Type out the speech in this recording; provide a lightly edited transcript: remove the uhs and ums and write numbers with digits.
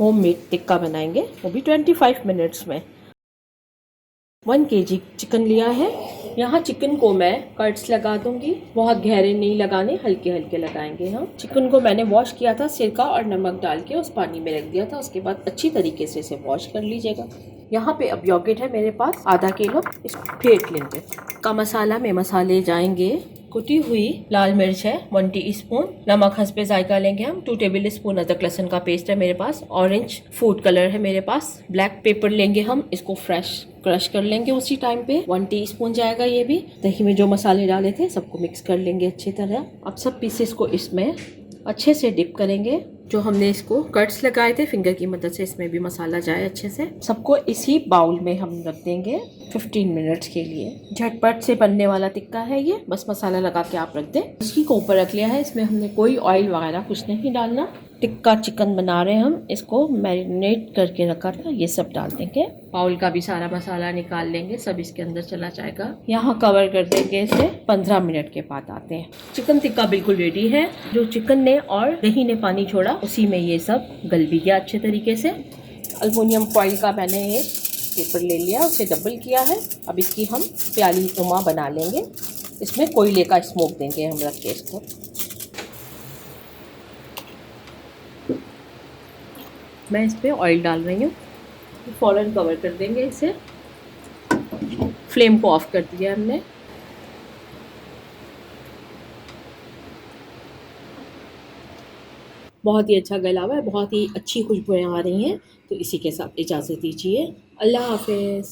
Homemade tikka बनाएंगे, वो भी 25 मिनट्स में। 1 kg चिकन लिया है। यहाँ चिकन को मैं कट्स लगा दूंगी, बहुत गहरे नहीं लगाने, हल्के हल्के लगाएंगे हम। चिकन को मैंने वॉश किया था, सिरका और नमक डाल के उस पानी में रख दिया था। उसके बाद अच्छी तरीके से इसे वॉश कर लीजिएगा। यहाँ पे अब योगर्ट है मेरे पास आधा किलो, इसको फेंट लेंगे। का मसाला में मसाले जाएंगे, कुटी हुई लाल मिर्च है 1 टीस्पून, नमक हंसपे जायका लेंगे हम, 2 टेबल स्पून अदरक लहसुन का पेस्ट है मेरे पास, ऑरेंज फूड कलर है मेरे पास, ब्लैक पेपर लेंगे हम, इसको फ्रेश क्रश कर लेंगे उसी टाइम पे। 1 टीस्पून जाएगा ये भी। दही में जो मसाले डाले थे सबको मिक्स कर लेंगे अच्छी तरह। अब सब पीसेस को इसमें अच्छे से डिप करेंगे। जो हमने इसको कट्स लगाए थे फिंगर की मदद से, इसमें भी मसाला जाए अच्छे से। सबको इसी बाउल में हम रख देंगे 15 मिनट्स के लिए। झटपट से बनने वाला टिक्का है ये, बस मसाला लगा के आप रख दें। इसकी को ऊपर रख लिया है, इसमें हमने कोई ऑयल वगैरह कुछ नहीं डालना। टिक्का चिकन बना रहे हैं हम, इसको मैरिनेट करके रखा था, ये सब डाल देंगे। बाउल का भी सारा मसाला निकाल लेंगे, सब इसके अंदर चला जाएगा। यहाँ कवर कर देंगे इसे। 15 मिनट के बाद आते हैं। चिकन टिक्का बिल्कुल रेडी है। जो चिकन ने और दही ने पानी छोड़ा, उसी में ये सब गल भी गया अच्छे तरीके से। अल्मुनियम फॉइल का मैंने एक पेपर ले लिया, उसे डबल किया है। अब इसकी हम प्याली नुमा बना लेंगे। इसमें कोयले का स्मोक देंगे हम रख के इसको। मैं इस पर ऑयल डाल रही हूँ, फ़ौरन कवर कर देंगे इसे। फ्लेम को ऑफ कर दिया हमने। बहुत ही अच्छा गला हुआ है, बहुत ही अच्छी खुशबुएं आ रही हैं। तो इसी के साथ इजाज़त दीजिए। अल्लाह हाफिज़।